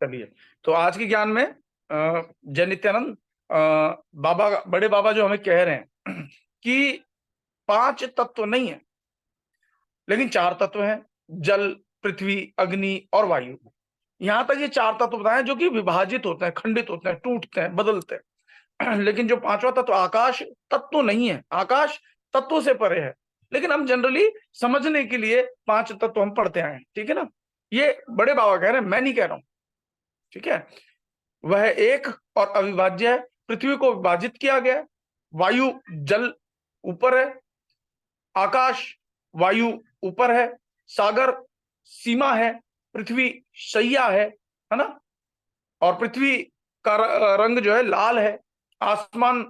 चलिए, तो आज के ज्ञान में जय नित्यानंद, बाबा, बड़े बाबा जो हमें कह रहे हैं कि 5 तत्व नहीं है, लेकिन 4 तत्व हैं। जल, पृथ्वी, अग्नि और वायु। यहां तक ये 4 तत्व बताए जो कि विभाजित होते हैं, खंडित होते हैं, टूटते हैं, बदलते हैं। लेकिन जो 5वां तत्व आकाश, तत्व नहीं है। आकाश तत्व से परे है, लेकिन हम जनरली समझने के लिए 5 तत्व हम पढ़ते आए हैं। ठीक है ना? ये बड़े बाबा कह रहे हैं, मैं नहीं कह रहा हूं। ठीक है? वह एक और अविभाज्य है। पृथ्वी को विभाजित किया गया। वायु, जल ऊपर है। आकाश, वायु ऊपर है। सागर सीमा है। पृथ्वी शैया है ना? और पृथ्वी का रंग जो है लाल है। आसमान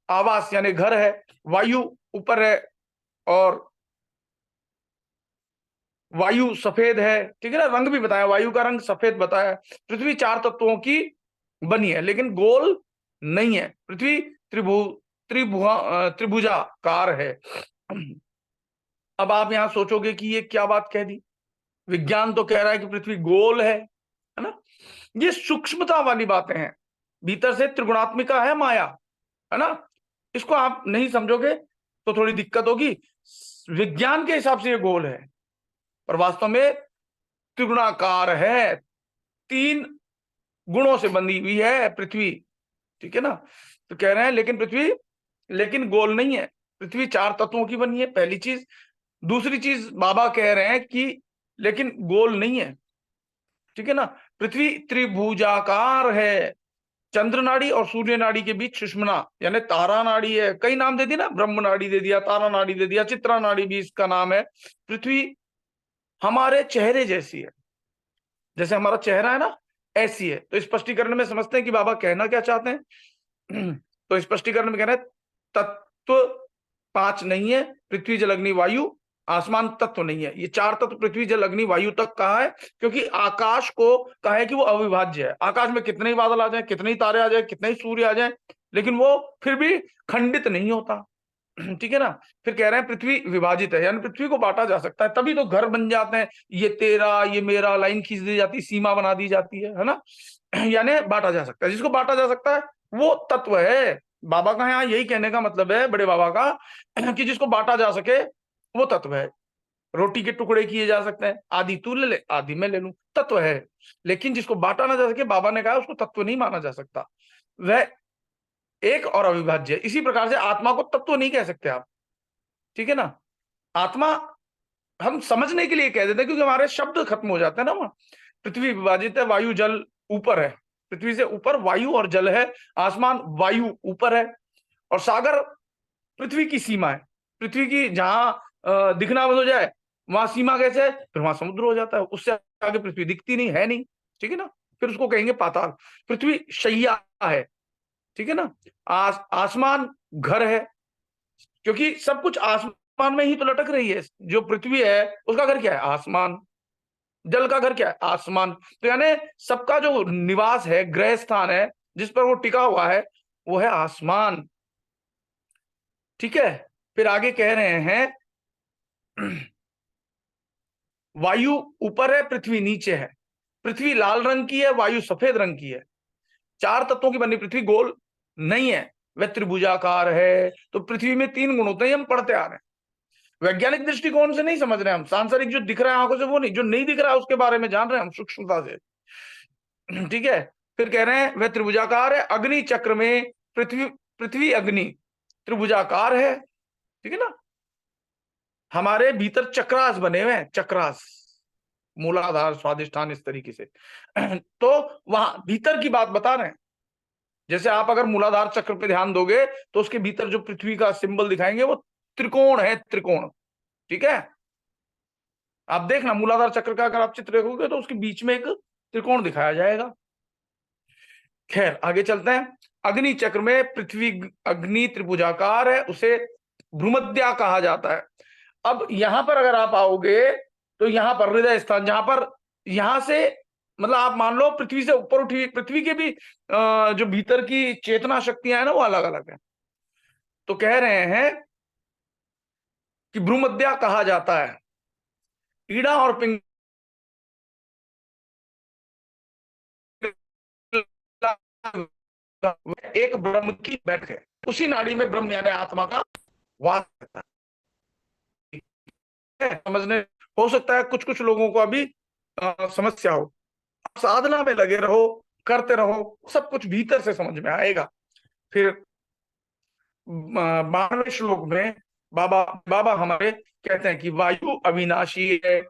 आवास यानी घर है। वायु ऊपर है और वायु सफेद है। ठीक है ना? रंग भी बताया, वायु का रंग सफेद बताया। पृथ्वी 4 तत्वों की बनी है, लेकिन गोल नहीं है। पृथ्वी त्रिभुजाकार है। अब आप यहां सोचोगे कि ये क्या बात कह दी? विज्ञान तो कह रहा है कि पृथ्वी गोल है ना? ये सूक्ष्मता वाली बातें हैं। भीतर से त्रिगुणात्मिका है माया, है ना? इसको आप नहीं समझोगे तो थोड़ी दिक्कत होगी। विज्ञान के हिसाब से ये गोल है, पर वास्तव में त्रिगुणाकार है। 3 गुणों से बनी हुई है पृथ्वी। ठीक है ना? तो कह रहे हैं लेकिन पृथ्वी, लेकिन गोल नहीं है। पृथ्वी 4 तत्वों की बनी है, पहली चीज। दूसरी चीज बाबा कह रहे हैं कि लेकिन गोल नहीं है। ठीक है ना? पृथ्वी त्रिभुजाकार है। चंद्र नाड़ी और सूर्य नाड़ी के बीच सुषुम्ना यानी तारा नाड़ी है। कई नाम दे दिए ना, ब्रह्म नाड़ी दे दिया, तारा नाड़ी दे दिया, चित्रा नाड़ी भी इसका नाम है। पृथ्वी हमारे चेहरे जैसी है। जैसे हमारा चेहरा है ना, ऐसी है। तो स्पष्टीकरण में समझते हैं कि बाबा कहना क्या चाहते हैं। तो स्पष्टीकरण में कह रहे हैं तत्व 5 नहीं है। पृथ्वी, जल, अग्नि, वायु, आसमान तत्व नहीं है। ये 4 तत्व पृथ्वी, जल, अग्नि, वायु तक कहा है, क्योंकि आकाश को कहा है कि वो अविभाज्य है। आकाश में कितने ही बादल आ जाए, कितने ही तारे आ जाए, कितने ही सूर्य आ जाए, लेकिन वो फिर भी खंडित नहीं होता। ठीक है ना? फिर कह रहे हैं पृथ्वी विभाजित है, यानी पृथ्वी को बांटा जा सकता है। तभी तो घर बन जाते हैं, ये तेरा, ये मेरा, लाइन खींच दी जाती है, सीमा बना दी जाती है ना? यानी बांटा जा सकता है। जिसको बांटा जा सकता है वो तत्व है। बाबा का यहाँ यही कहने का मतलब है, बड़े बाबा का, कि जिसको बांटा जा सके वो तत्व है। रोटी के टुकड़े किए जा सकते हैं, आधी तू ले ले, आधी मैं ले लूं, तत्व है। लेकिन जिसको बांटा ना जा सके, बाबा ने कहा उसको तत्व नहीं माना जा सकता। वह एक और अविभाज्य है। इसी प्रकार से आत्मा को तत्व नहीं कह सकते आप। ठीक है ना? आत्मा हम समझने के लिए कह देते हैं, क्योंकि हमारे शब्द खत्म हो जाते हैं ना वहां। पृथ्वी विभाजित है, वायु जल ऊपर है। पृथ्वी से ऊपर वायु और जल है। आसमान, वायु ऊपर है। और सागर पृथ्वी की सीमा है। पृथ्वी की जहां दिखना बंद हो जाए, वहां सीमा कैसे है? फिर वहां समुद्र हो जाता है। उससे आगे पृथ्वी दिखती नहीं है, नहीं। ठीक है ना? फिर उसको कहेंगे पाताल। पृथ्वी शैया है। ठीक है ना? आसमान घर है, क्योंकि सब कुछ आसमान में ही तो लटक रही है। जो पृथ्वी है उसका घर क्या है? आसमान। जल का घर क्या है? आसमान। तो यानी सबका जो निवास है, गृह स्थान है, जिस पर वो टिका हुआ है, वो है आसमान। ठीक है? फिर आगे कह रहे हैं वायु ऊपर है, पृथ्वी नीचे है। पृथ्वी लाल रंग की है, वायु सफेद रंग की है। 4 तत्वों की बनी पृथ्वी गोल नहीं है, वह त्रिभुजाकार है। तो पृथ्वी में 3 गुण होते हैं, हम पढ़ते आ रहे हैं। वैज्ञानिक दृष्टिकोण से नहीं समझ रहे हम, सांसारिक जो दिख रहा है आंखों से वो नहीं, जो नहीं दिख रहा है उसके बारे में जान रहे हैं हम सूक्ष्मता से। ठीक है? फिर कह रहे हैं वह त्रिभुजाकार है। अग्नि चक्र में पृथ्वी, पृथ्वी अग्नि त्रिभुजाकार है। ठीक है ना? हमारे भीतर चक्रास बने हुए हैं, चक्रास, मूलाधार, स्वादिष्ठान, इस तरीके से। तो वहां भीतर की बात बता रहे हैं। जैसे आप अगर मूलाधार चक्र पे ध्यान दोगे तो उसके भीतर जो पृथ्वी का सिंबल दिखाएंगे वो त्रिकोण है, त्रिकोण। ठीक है? आप देखना मूलाधार चक्र का अगर आप चित्र देखोगे तो उसके बीच में एक त्रिकोण दिखाया जाएगा। खैर आगे चलते हैं। अग्नि चक्र में पृथ्वी अग्नि त्रिभुजाकार है, उसे भ्रूमध्या कहा जाता है। अब यहां पर अगर आप आओगे तो यहां पर हृदय स्थान, जहां पर यहां से मतलब आप मान लो पृथ्वी से ऊपर उठी, पृथ्वी के भी जो भीतर की चेतना शक्तियां हैं ना वो अलग अलग है। तो कह रहे हैं कि भ्रूमध्या कहा जाता है। ईड़ा और पिंगला एक ब्रह्म की बैठक है, उसी नाड़ी में ब्रह्म यानी आत्मा का वास रहता है। समझने हो सकता है कुछ कुछ लोगों को अभी समस्या हो, साधना में लगे रहो, करते रहो, सब कुछ भीतर से समझ में आएगा। फिर 92वें श्लोक में बाबा बाबा हमारे कहते हैं कि वायु अविनाशी है,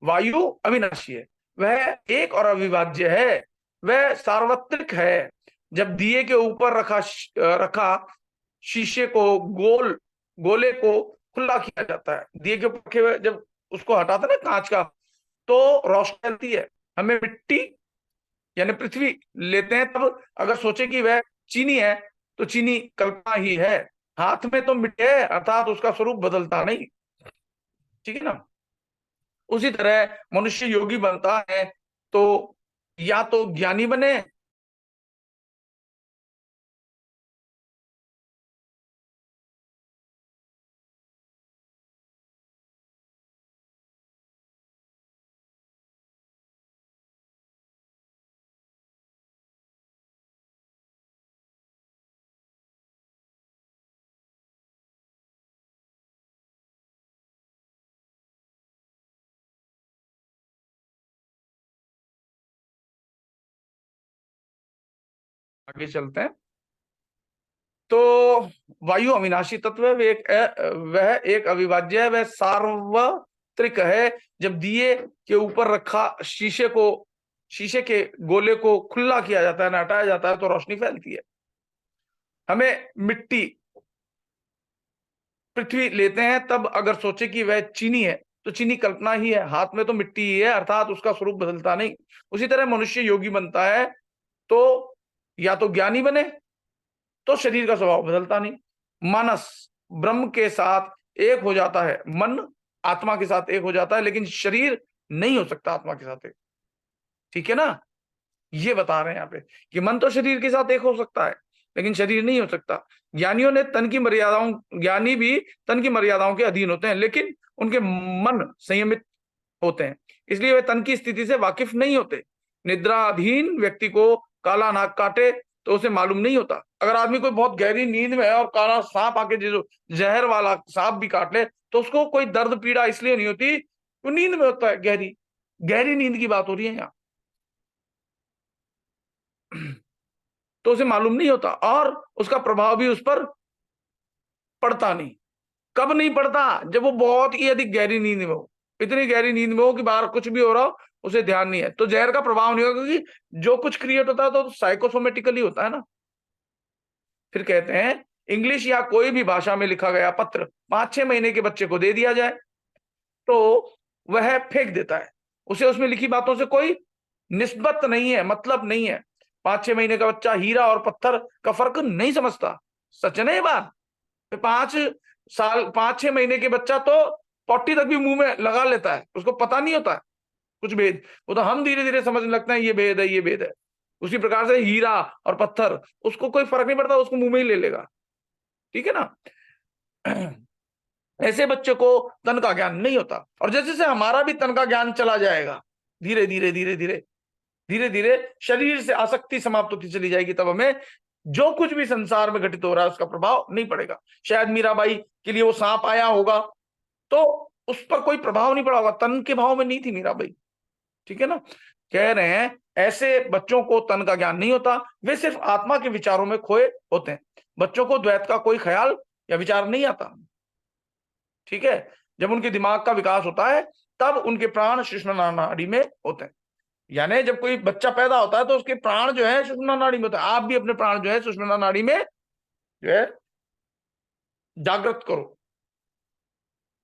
वायु अविनाशी है, वह एक और अविभाज्य है, वह सार्वत्रिक है। जब दिए के ऊपर रखा शीशे को गोले को खुला किया जाता है, दिए के ऊपर रखे हुए जब उसको हटाते ना कांच का, तो रोशनी चलती है। हमें मिट्टी यानी पृथ्वी लेते हैं, तब अगर सोचे कि वह चीनी है तो चीनी कल्पना ही है, हाथ में तो मिट्टी है, अर्थात उसका स्वरूप बदलता नहीं। ठीक है ना। उसी तरह मनुष्य योगी बनता है तो या तो ज्ञानी बने, आगे चलते हैं। तो वायु अविनाशी तत्व है, वह एक अविभाज्य है, वह सार्वत्रिक है। जब दिए के ऊपर रखा शीशे के गोले को खुला किया जाता है, ना हटाया जाता है, तो रोशनी फैलती है। हमें मिट्टी पृथ्वी लेते हैं, तब अगर सोचे कि वह चीनी है तो चीनी कल्पना ही है, हाथ में तो मिट्टी ही है, अर्थात उसका स्वरूप बदलता नहीं। उसी तरह मनुष्य योगी बनता है तो या तो ज्ञानी बने, तो शरीर का स्वभाव बदलता नहीं। मानस ब्रह्म के साथ एक हो जाता है, मन आत्मा के साथ एक हो जाता है, लेकिन शरीर नहीं हो सकता आत्मा के साथ एक। ठीक है ना। ये बता रहे हैं यहाँ पे कि मन तो शरीर के साथ एक हो सकता है, लेकिन शरीर नहीं हो सकता। ज्ञानी भी तन की मर्यादाओं के अधीन होते हैं, लेकिन उनके मन संयमित होते हैं, इसलिए वे तन की स्थिति से वाकिफ नहीं होते। निद्राधीन व्यक्ति को काला नाग काटे तो उसे मालूम नहीं होता। अगर आदमी कोई बहुत गहरी नींद में है और काला सांप आके जो जहर वाला सांप भी काट ले, तो उसको कोई दर्द पीड़ा इसलिए नहीं होती, वो नींद में होता है। गहरी गहरी नींद की बात हो रही है यहाँ। तो उसे मालूम नहीं होता, और उसका प्रभाव भी उस पर पड़ता नहीं। कब नहीं पड़ता? जब वो बहुत ही अधिक गहरी नींद में हो, इतनी गहरी नींद में हो कि बाहर कुछ भी हो रहा हो उसे ध्यान नहीं है, तो जहर का प्रभाव नहीं होगा, क्योंकि जो कुछ क्रिएट होता है तो साइकोसोमेटिकली होता है ना। फिर कहते हैं इंग्लिश या कोई भी भाषा में लिखा गया पत्र 5-6 महीने के बच्चे को दे दिया जाए तो वह फेंक देता है, उसे उसमें लिखी बातों से कोई निस्बत नहीं है, मतलब नहीं है। 5-6 महीने का बच्चा हीरा और पत्थर का फर्क नहीं समझता। सच है ना ये बात? 5-6 महीने के बच्चा तो पॉटी तक भी मुंह में लगा लेता है, उसको पता नहीं होता है कुछ भेद। वो तो हम धीरे धीरे समझने लगते हैं ये भेद है, ये भेद है। उसी प्रकार से हीरा और पत्थर, उसको कोई फर्क नहीं पड़ता, उसको मुंह में ही ले लेगा। ठीक है ना। ऐसे बच्चे को तन का ज्ञान नहीं होता, और जैसे जैसे हमारा भी तन का ज्ञान चला जाएगा, धीरे धीरे धीरे धीरे धीरे धीरे शरीर से आसक्ति समाप्त होती चली जाएगी, तब हमें जो कुछ भी संसार में घटित हो रहा है उसका प्रभाव नहीं पड़ेगा। शायद मीराबाई के लिए वो सांप आया होगा तो उस पर कोई प्रभाव नहीं पड़ा होगा, तन के भाव में नहीं थी मीराबाई। ठीक है ना। कह रहे हैं ऐसे बच्चों को तन का ज्ञान नहीं होता, वे सिर्फ आत्मा के विचारों में खोए होते हैं। बच्चों को द्वैत का कोई ख्याल या विचार नहीं आता। ठीक है। जब उनके दिमाग का विकास होता है तब उनके प्राण सुषुम्ना नाड़ी में होते हैं। यानी जब कोई बच्चा पैदा होता है तो उसके प्राण जो है सुषुम्ना नाड़ी में होता है। आप भी अपने प्राण जो है सुषुम्ना नाड़ी में जो है जागृत करो।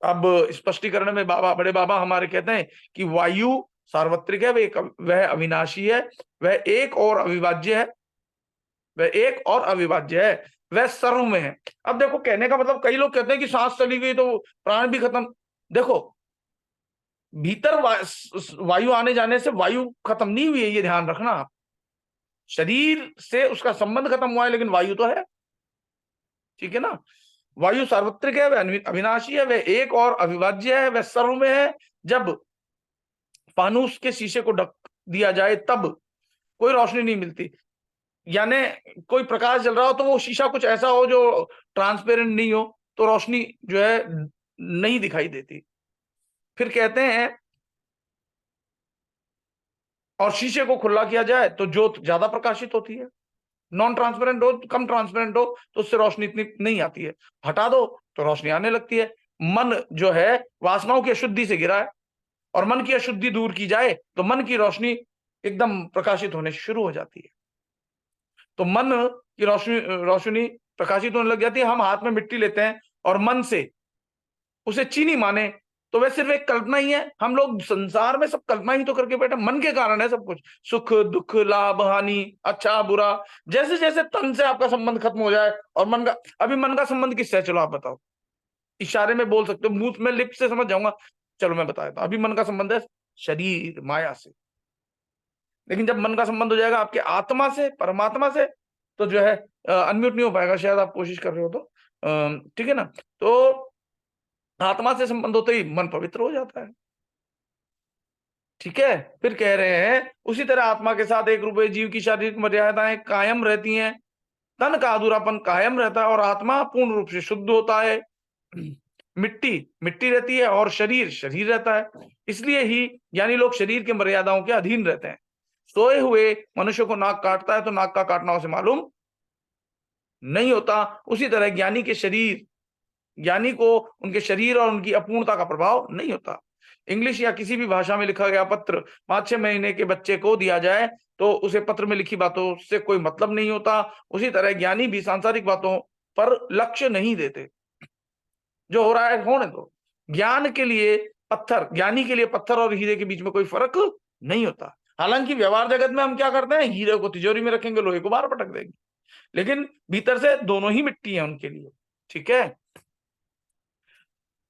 अब स्पष्टीकरण में बड़े बाबा हमारे कहते हैं कि वायु सार्वत्रिक है, वह अविनाशी है, वह एक और अविभाज्य है, वह एक और अविभाज्य है, वह सर्व में है। अब देखो, कहने का मतलब, कई लोग कहते हैं कि सांस चली गई तो प्राण भी खत्म। देखो, भीतर वायु आने जाने से वायु खत्म नहीं हुई है, ये ध्यान रखना आप। शरीर से उसका संबंध खत्म हुआ है, लेकिन वायु तो है। ठीक है ना। वायु सार्वत्रिक है, वह अविनाशी है, वह एक और अविभाज्य है, वह सर्व में है। जब फानूस के शीशे को ढक दिया जाए तब कोई रोशनी नहीं मिलती, यानी कोई प्रकाश जल रहा हो तो वो शीशा कुछ ऐसा हो जो ट्रांसपेरेंट नहीं हो, तो रोशनी जो है नहीं दिखाई देती। फिर कहते हैं, और शीशे को खुला किया जाए तो ज्योत ज्यादा प्रकाशित होती है। नॉन ट्रांसपेरेंट हो, कम ट्रांसपेरेंट हो, तो उससे रोशनी इतनी नहीं आती है। हटा दो तो रोशनी आने लगती है। मन जो है वासनाओं की अशुद्धि से घिरा है, और मन की अशुद्धि दूर की जाए तो मन की रोशनी एकदम प्रकाशित होने शुरू हो जाती है। तो मन की रोशनी रोशनी प्रकाशित होने लग जाती है। हम हाथ में मिट्टी लेते हैं और मन से उसे चीनी माने, तो वह सिर्फ एक कल्पना ही है। हम लोग संसार में सब कल्पना ही तो करके बैठे, मन के कारण है सब कुछ। सुख दुख, लाभ हानि, अच्छा बुरा, जैसे जैसे तन से आपका संबंध खत्म हो जाए और मन का, अभी मन का संबंध किससे है, चलो आप बताओ। इशारे में बोल सकते हो, मुंह में लिप से समझ जाऊंगा, चलो मैं बता देता हूं। अभी मन का संबंध है शरीर माया से, लेकिन जब मन का संबंध हो जाएगा आपके आत्मा से, परमात्मा से, तो जो है अनम्यूट नहीं हो पाएगा, शायद आप कोशिश कर रहे हो तो ठीक है ना। तो आत्मा से संबंध होते ही मन पवित्र हो जाता है। ठीक है, फिर कह रहे हैं उसी तरह आत्मा के साथ एक रूप जीव की शारीरिक मर्यादाएं कायम रहती हैं, तन का अधूरापन कायम रहता है, और आत्मा पूर्ण रूप से शुद्ध होता है। मिट्टी मिट्टी रहती है और शरीर शरीर रहता है। इसलिए ही ज्ञानी लोग शरीर के मर्यादाओं के अधीन रहते हैं। सोए हुए मनुष्य को नाक काटता है तो नाक का काटना उसे मालूम नहीं होता। उसी तरह ज्ञानी को उनके शरीर और उनकी अपूर्णता का प्रभाव नहीं होता। इंग्लिश या किसी भी भाषा में लिखा गया पत्र 5-6 महीने के बच्चे को दिया जाए तो उसे पत्र में लिखी बातों से कोई मतलब नहीं होता। उसी तरह ज्ञानी भी सांसारिक बातों पर लक्ष्य नहीं देते। जो हो रहा है होने दो। ज्ञानी के लिए पत्थर और हीरे के बीच में कोई फर्क नहीं होता। हालांकि व्यवहार जगत में हम क्या करते हैं, हीरे को तिजोरी में रखेंगे, लोहे को बाहर पटक देंगे, लेकिन भीतर से दोनों ही मिट्टी है उनके लिए। ठीक है,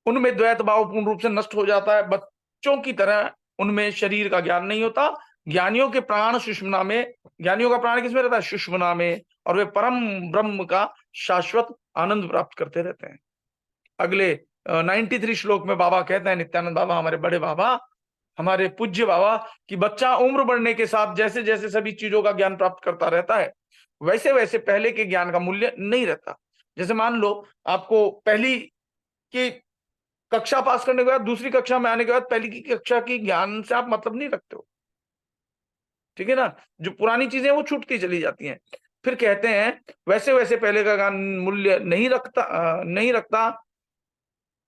उनमें द्वैत भाव पूर्ण रूप से नष्ट हो जाता है। बच्चों की तरह उनमें शरीर का ज्ञान नहीं होता। ज्ञानियों के प्राण सुषुम्ना में, ज्ञानियों का प्राण किसमें रहता है, सुषुम्ना में, और वे परम ब्रह्म का शाश्वत आनंद प्राप्त करते रहते हैं। अगले 93 श्लोक में बाबा कहते हैं, नित्यानंद बाबा, हमारे बड़े बाबा, हमारे पूज्य बाबा, कि बच्चा उम्र बढ़ने के साथ जैसे जैसे सभी चीजों का ज्ञान प्राप्त करता रहता है, वैसे वैसे पहले के ज्ञान का मूल्य नहीं रहता। जैसे मान लो आपको पहली की कक्षा पास करने के बाद दूसरी कक्षा में आने के बाद पहली की कक्षा की ज्ञान से आप मतलब नहीं रखते हो। ठीक है ना, जो पुरानी चीजें वो छूटती चली जाती हैं। फिर कहते हैं वैसे वैसे पहले का ज्ञान मूल्य नहीं रखता।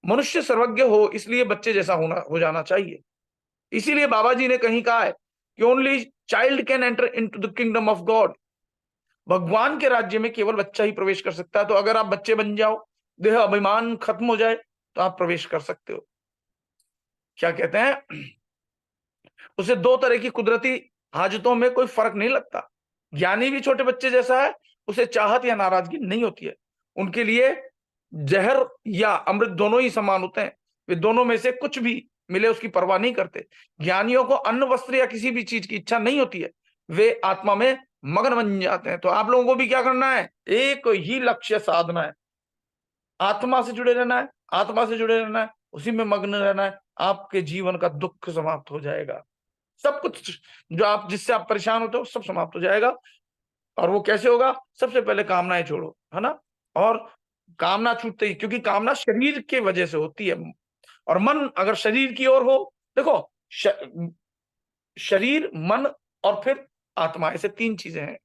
मनुष्य सर्वज्ञ हो इसलिए बच्चे जैसा हो जाना चाहिए। इसीलिए बाबा जी ने कहीं कहा है कि only child can enter into the kingdom of God. भगवान के राज्य में केवल बच्चा ही प्रवेश कर सकता है। तो अगर आप बच्चे बन जाओ, देह अभिमान खत्म हो जाए, तो आप प्रवेश कर सकते हो। क्या कहते हैं, उसे दो तरह की कुदरती हाजतों में कोई फर्क नहीं लगता। ज्ञानी भी छोटे बच्चे जैसा है, उसे चाहत या नाराजगी नहीं होती है। उनके लिए जहर या अमृत दोनों ही समान होते हैं। वे दोनों में से कुछ भी मिले उसकी परवाह नहीं करते। ज्ञानियों को अन्न वस्त्र या किसी भी चीज की इच्छा नहीं होती है, वे आत्मा में मग्न बन जाते हैं। तो आप लोगों को भी क्या करना है, एक ही लक्ष्य साधना है, आत्मा से जुड़े रहना है, आत्मा से जुड़े रहना है, उसी में मग्न रहना है। आपके जीवन का दुख समाप्त हो जाएगा। सब कुछ जो आप जिससे आप परेशान होते हो सब समाप्त हो जाएगा। और वो कैसे होगा, सबसे पहले कामनाएं छोड़ो, है ना। और कामना छूटते ही, क्योंकि कामना शरीर के वजह से होती है, और मन अगर शरीर की ओर हो, देखो शरीर, मन और फिर आत्मा, ऐसे तीन चीजें हैं।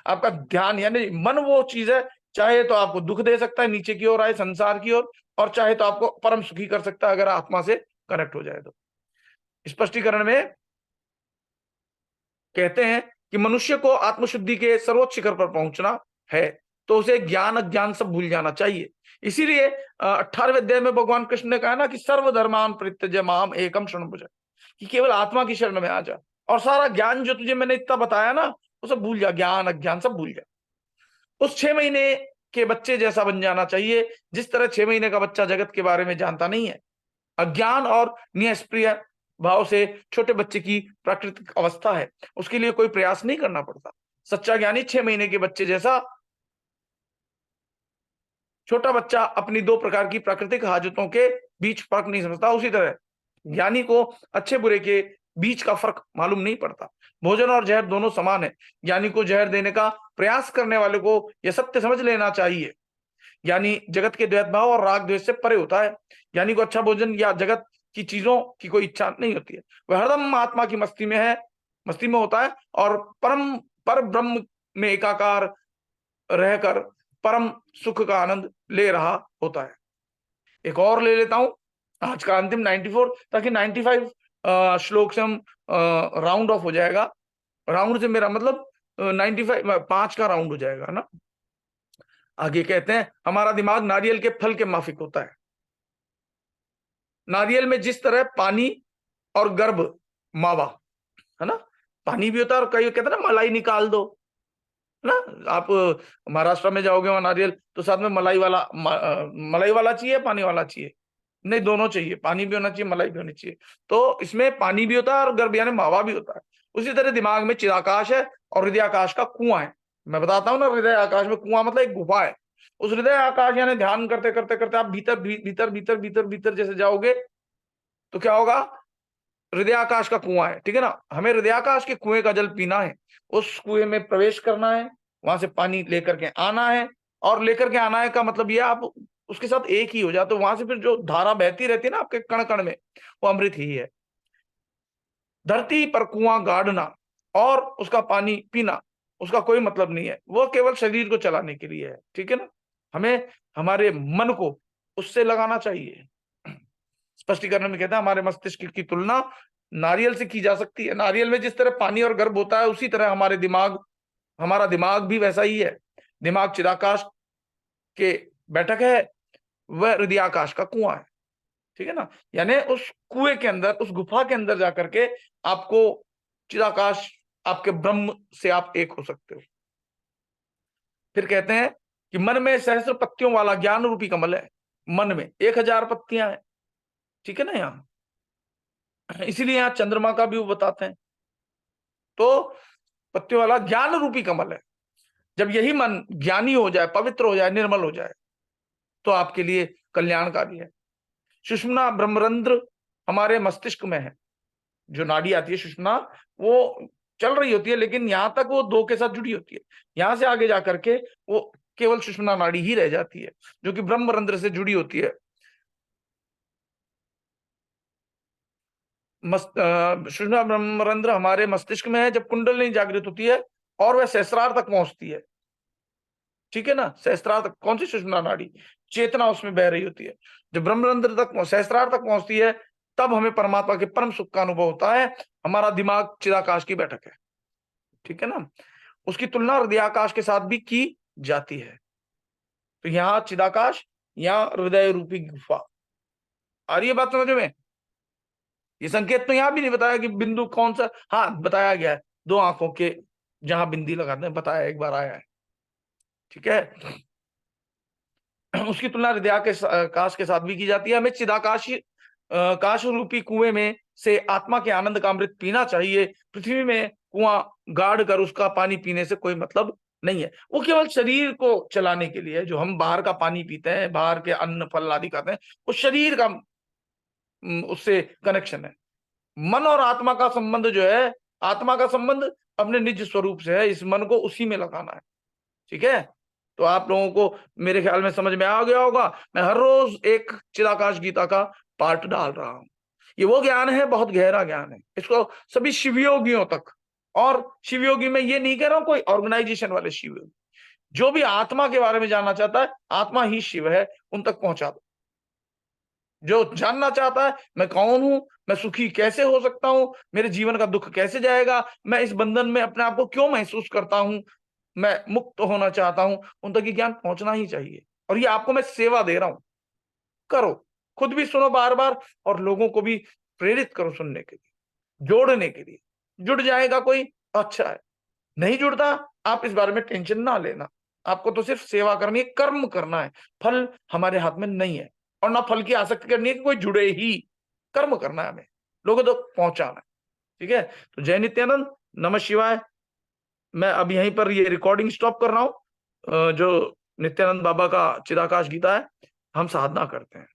आपका ध्यान यानी मन वो चीज है, चाहे तो आपको दुख दे सकता है, नीचे की ओर आए संसार की ओर, और चाहे तो आपको परम सुखी कर सकता है अगर आत्मा से कनेक्ट हो जाए तो। स्पष्टीकरण में कहते हैं कि मनुष्य को आत्मशुद्धि के सर्वोच्च शिखर पर पहुंचना है, तो उसे ज्ञान अज्ञान सब भूल जाना चाहिए। इसीलिए 18वें अध्याय में भगवान कृष्ण ने कहा ना कि सर्वधर्मान परित्यज्य माम एकम शरणं व्रज, कि केवल आत्मा की शरण में आ जा, और सारा ज्ञान जो तुझे मैंने इतना बताया ना वो सब भूल जा, ज्ञान अज्ञान सब भूल जा। उस 6 महीने के बच्चे जैसा बन जाना चाहिए, जिस तरह 6 महीने का बच्चा जगत के बारे में जानता नहीं है। अज्ञान और निष्क्रिय भाव से छोटे बच्चे की प्राकृतिक अवस्था है, उसके लिए कोई प्रयास नहीं करना पड़ता। सच्चा ज्ञानी 6 महीने के बच्चे जैसा, छोटा बच्चा अपनी दो प्रकार की प्राकृतिक हाजतों के बीच फर्क नहीं समझता, उसी तरह ज्ञानी को अच्छे बुरे के बीच का फर्क मालूम नहीं पड़ता। भोजन और जहर दोनों समान है। ज्ञानी को जहर देने का प्रयास करने वाले को यह सत्य समझ लेना चाहिए। ज्ञानी जगत के द्वैत भाव और राग द्वेष से परे होता है। ज्ञानी को अच्छा भोजन या जगत की चीजों की कोई इच्छा नहीं होती है। वह हरदम आत्मा की मस्ती में होता है और पर ब्रह्म में एकाकार रहकर परम सुख का आनंद ले रहा होता है। एक और ले लेता हूं, आज का अंतिम 94, ताकि 95 श्लोक से हम राउंड ऑफ हो जाएगा। राउंड से मेरा मतलब 95 5 का राउंड हो जाएगा ना। आगे कहते हैं, हमारा दिमाग नारियल के फल के माफिक होता है। नारियल में जिस तरह पानी और गर्भ मावा है ना, पानी भी होता है और कई कहते हैं ना मलाई निकाल दो ना। आप महाराष्ट्र में जाओगे वहां नारियल तो साथ में मलाई वाला चाहिए, पानी वाला चाहिए? नहीं, दोनों चाहिए, पानी भी होना चाहिए, मलाई भी होनी चाहिए। तो इसमें पानी भी होता है और गर्भ यानी मावा भी होता है। उसी तरह दिमाग में चिदाकाश है और हृदय आकाश का कुआं है। मैं बताता हूं ना, हृदय आकाश में कुआं मतलब एक गुफा है। उस हृदय आकाश यानी ध्यान करते करते करते आप भीतर भीतर भीतर भीतर भीतर जैसे जाओगे तो क्या होगा? हृदय आकाश का कुआं है, ठीक है ना। हमें हृदय आकाश के कुएं का जल पीना है, उस कुएं में प्रवेश करना है, वहां से पानी लेकर के आना है। और लेकर के आना है का मतलब यह आप उसके साथ एक ही हो जाते हो। वहां से फिर जो धारा बहती रहती है ना आपके कण कण में, वो अमृत ही है। धरती पर कुआं गाड़ना और उसका पानी पीना, उसका कोई मतलब नहीं है, वो केवल शरीर को चलाने के लिए है, ठीक है ना। हमें हमारे मन को उससे लगाना चाहिए। स्पष्टीकरण में कहता है, हमारे मस्तिष्क की तुलना नारियल से की जा सकती है। नारियल में जिस तरह पानी और गर्भ होता है, उसी तरह हमारा दिमाग भी वैसा ही है। दिमाग चिदाकाश के बैठक है, वह हृदयाकाश का कुआं है, ठीक है ना। यानी उस कुएं के अंदर, उस गुफा के अंदर जाकर के आपको चिदाकाश, आपके ब्रह्म से आप एक हो सकते हो। फिर कहते हैं कि मन में सहस्र पत्तियों वाला ज्ञान रूपी कमल है। मन में 1000 पत्तियां हैं, ठीक है ना। यहाँ इसीलिए यहाँ चंद्रमा का भी वो बताते हैं। तो पत्तियों वाला ज्ञान रूपी कमल है। जब यही मन ज्ञानी हो जाए, पवित्र हो जाए, निर्मल हो जाए, तो आपके लिए कल्याणकारी है। सुषुम्ना ब्रह्मरंध्र हमारे मस्तिष्क में है। जो नाड़ी आती है सुषुम्ना, वो चल रही होती है, लेकिन यहां तक वो दो के साथ जुड़ी होती है। यहां से आगे जाकर के वो केवल सुषुम्ना नाड़ी ही रह जाती है, जो कि ब्रह्मरंध्र से जुड़ी होती है। सुषुम्ना ब्रह्मरंध्र हमारे मस्तिष्क में है। जब कुंडलिनी जागृत होती है और वह सहस्रार तक पहुंचती है, ठीक है ना। सहस्त्रार तक कौन सी? सुषुम्ना नाड़ी, चेतना उसमें बह रही होती है। जब ब्रह्मरंध्र तक, सहस्त्रार तक पहुंचती है, तब हमें परमात्मा के परम सुख का अनुभव होता है। हमारा दिमाग चिदाकाश की बैठक है, ठीक है ना। उसकी तुलना हृदयाकाश के साथ भी की जाती है। तो यहाँ चिदाकाश, यहाँ हृदय रूपी गुफा। आ रही है बात समझ में? ये संकेत तो यहाँ भी नहीं बताया कि बिंदु कौन सा। हाँ, बताया गया है, 2 आंखों के जहां बिंदी लगाते हैं, बताया, एक बार आया है, ठीक है। उसकी तुलना हृदयाकाश के साथ भी की जाती है। हमें चिदाकाश काश रूपी कुएं में से आत्मा के आनंद का अमृत पीना चाहिए। पृथ्वी में कुआं गाड़ कर उसका पानी पीने से कोई मतलब नहीं है। वो केवल शरीर को चलाने के लिए है। जो हम बाहर का पानी पीते हैं, बाहर के अन्न फल आदि खाते हैं, वो शरीर का उससे कनेक्शन है। मन और आत्मा का संबंध जो है, आत्मा का संबंध अपने निज स्वरूप से है। इस मन को उसी में लगाना है, ठीक है। तो आप लोगों को मेरे ख्याल में समझ में आ गया होगा। मैं हर रोज एक चिदाकाश गीता का पाठ डाल रहा हूं। ये वो ज्ञान है, बहुत गहरा ज्ञान है। इसको सभी शिवयोगियों तक, और शिवयोगी में ये नहीं कह रहा हूं कोई ऑर्गेनाइजेशन वाले शिवयोगी, जो भी आत्मा के बारे में जानना चाहता है, आत्मा ही शिव है, उन तक पहुंचा दो। जो जानना चाहता है मैं कौन हूं, मैं सुखी कैसे हो सकता हूं, मेरे जीवन का दुख कैसे जाएगा, मैं इस बंधन में अपने आप को क्यों महसूस करता हूं, मैं मुक्त होना चाहता हूं, उन तक ये ज्ञान पहुंचना ही चाहिए। और ये आपको मैं सेवा दे रहा हूं, करो, खुद भी सुनो बार बार, और लोगों को भी प्रेरित करो सुनने के लिए, जोड़ने के लिए। जुड़ जाएगा कोई, अच्छा है। नहीं जुड़ता, आप इस बारे में टेंशन ना लेना। आपको तो सिर्फ सेवा करनी है, कर्म करना है। फल हमारे हाथ में नहीं है, और ना फल की आसक्ति करनी है कि कोई जुड़े ही। कर्म करना है हमें, लोगों तक पहुंचाना है, ठीक है। तो जय नित्यानंद, नमः शिवाय। मैं अब यहीं पर ये रिकॉर्डिंग स्टॉप कर रहा हूं। जो नित्यानंद बाबा का चिदाकाश गीता है, हम साधना करते हैं।